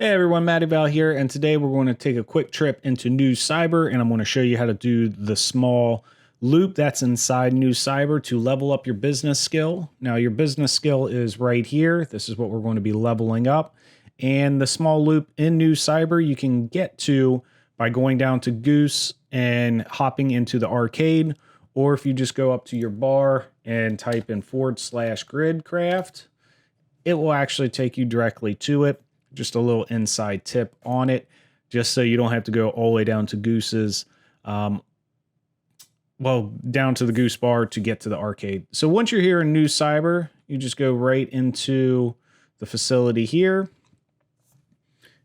Hey everyone, Matty Val here, and today we're going to take a quick trip into NuCyber, and I'm going to show you how to do the small loop that's inside NuCyber to level up your business skill. Now, your business skill is right here. This is what we're going to be leveling up, and the small loop in NuCyber you can get to by going down to Goose and hopping into the arcade, or if you just go up to your bar and type in /gridcraft, it will actually take you directly to it. Just a little inside tip on it, just so you don't have to go all the way down to Goose's, down to the Goose bar to get to the arcade. So once you're here in NuCyber, you just go right into the facility here,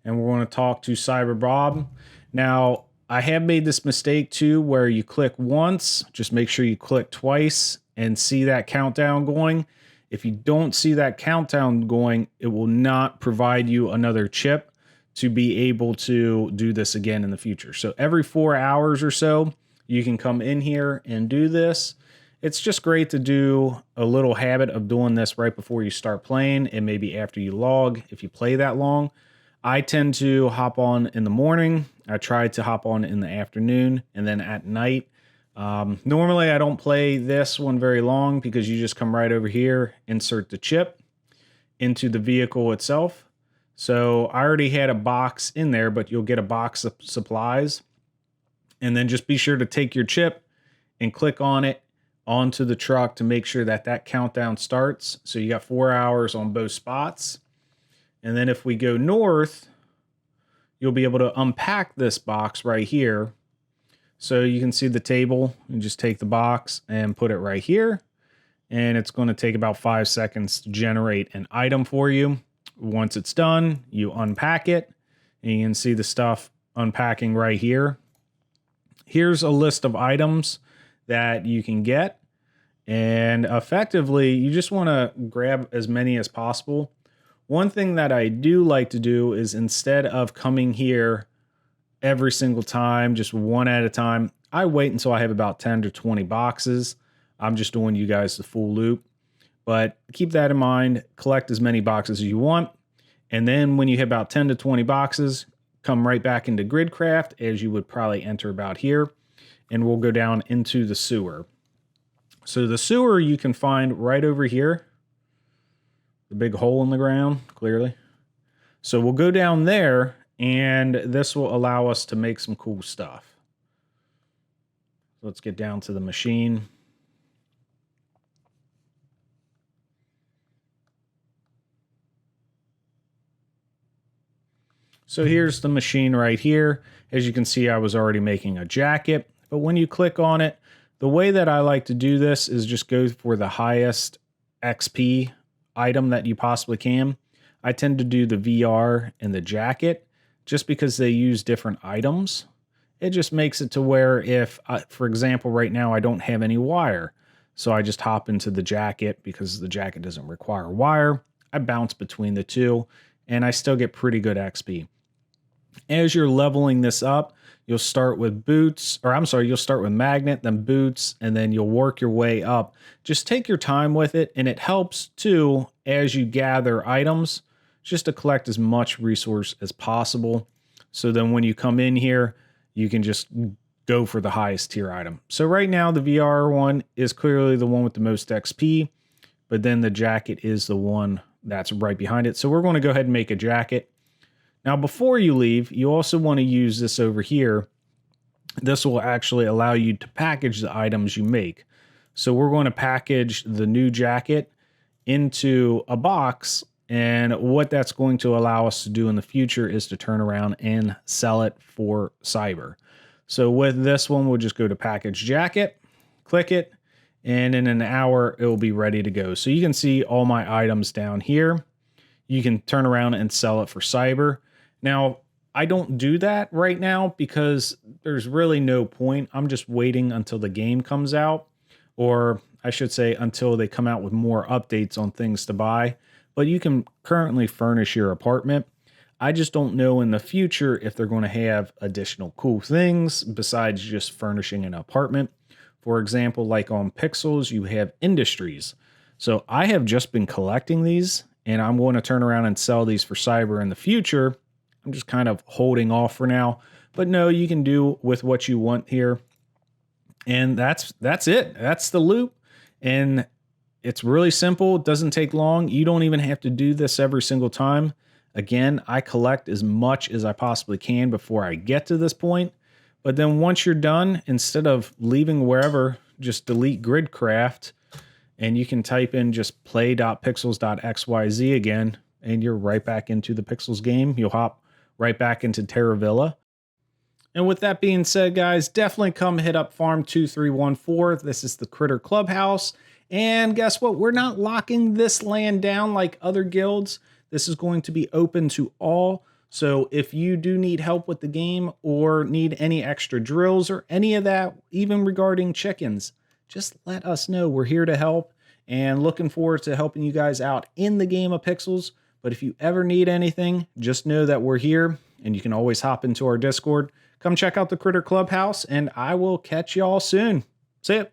and we're going to talk to Cyber Bob. Now, I have made this mistake too, where you click once, just make sure you click twice and see that countdown going. If you don't see that countdown going, it will not provide you another chip to be able to do this again in the future. So every 4 hours or so, you can come in here and do this. It's just great to do a little habit of doing this right before you start playing and maybe after you log if you play that long. I tend to hop on in the morning. I try to hop on in the afternoon and then at night. Normally I don't play this one very long because you just come right over here, insert the chip into the vehicle itself. So I already had a box in there, but you'll get a box of supplies, and then just be sure to take your chip and click on it onto the truck to make sure that that countdown starts. So you got 4 hours on both spots. And then if we go north, you'll be able to unpack this box right here. So you can see the table, you just take the box and put it right here. And it's going to take about 5 seconds to generate an item for you. Once it's done, you unpack it and you can see the stuff unpacking right here. Here's a list of items that you can get. And effectively, you just want to grab as many as possible. One thing that I do like to do is instead of coming here every single time, just one at a time, I wait until I have about 10 to 20 boxes. I'm just doing you guys the full loop, but keep that in mind. Collect as many boxes as you want. And then when you have about 10 to 20 boxes, come right back into Gridcraft as you would probably enter about here. And we'll go down into the sewer. So the sewer you can find right over here. The big hole in the ground, clearly. So we'll go down there, and this will allow us to make some cool stuff. Let's get down to the machine. So here's the machine right here. As you can see, I was already making a jacket, but when you click on it, the way that I like to do this is just go for the highest XP item that you possibly can. I tend to do the VR and the jacket just because they use different items. It just makes it to where if, for example, right now I don't have any wire, so I just hop into the jacket because the jacket doesn't require wire. I bounce between the two and I still get pretty good XP. As you're leveling this up, you'll start with boots, you'll start with magnet, then boots, and then you'll work your way up. Just take your time with it, and it helps too as you gather items, just to collect as much resource as possible. So then when you come in here, you can just go for the highest tier item. So right now, the VR one is clearly the one with the most XP, but then the jacket is the one that's right behind it. So we're going to go ahead and make a jacket. Now, before you leave, you also want to use this over here. This will actually allow you to package the items you make. So we're going to package the new jacket into a box. And what that's going to allow us to do in the future is to turn around and sell it for cyber. So with this one, we'll just go to package jacket, click it, and in an hour, it will be ready to go. So you can see all my items down here. You can turn around and sell it for cyber. Now, I don't do that right now because there's really no point. I'm just waiting until the game comes out, or I should say until they come out with more updates on things to buy. But you can currently furnish your apartment. I just don't know in the future if they're going to have additional cool things besides just furnishing an apartment. For example, like on Pixels, you have industries. So I have just been collecting these, and I'm going to turn around and sell these for cyber in the future. I'm just kind of holding off for now. But no, you can do with what you want here. And that's it. That's the loop. And it's really simple. It doesn't take long. You don't even have to do this every single time. Again, I collect as much as I possibly can before I get to this point. But then once you're done, instead of leaving wherever, just delete gridcraft, and you can type in just play.pixels.xyz again, and you're right back into the Pixels game. You'll hop right back into Terravilla. And with that being said, guys, definitely come hit up Farm 2314. This is the Critter Clubhouse. And guess what? We're not locking this land down like other guilds. This is going to be open to all. So if you do need help with the game or need any extra drills or any of that, even regarding chickens, just let us know. We're here to help and looking forward to helping you guys out in the game of Pixels. But if you ever need anything, just know that we're here and you can always hop into our Discord. Come check out the Critter Clubhouse and I will catch y'all soon. See ya.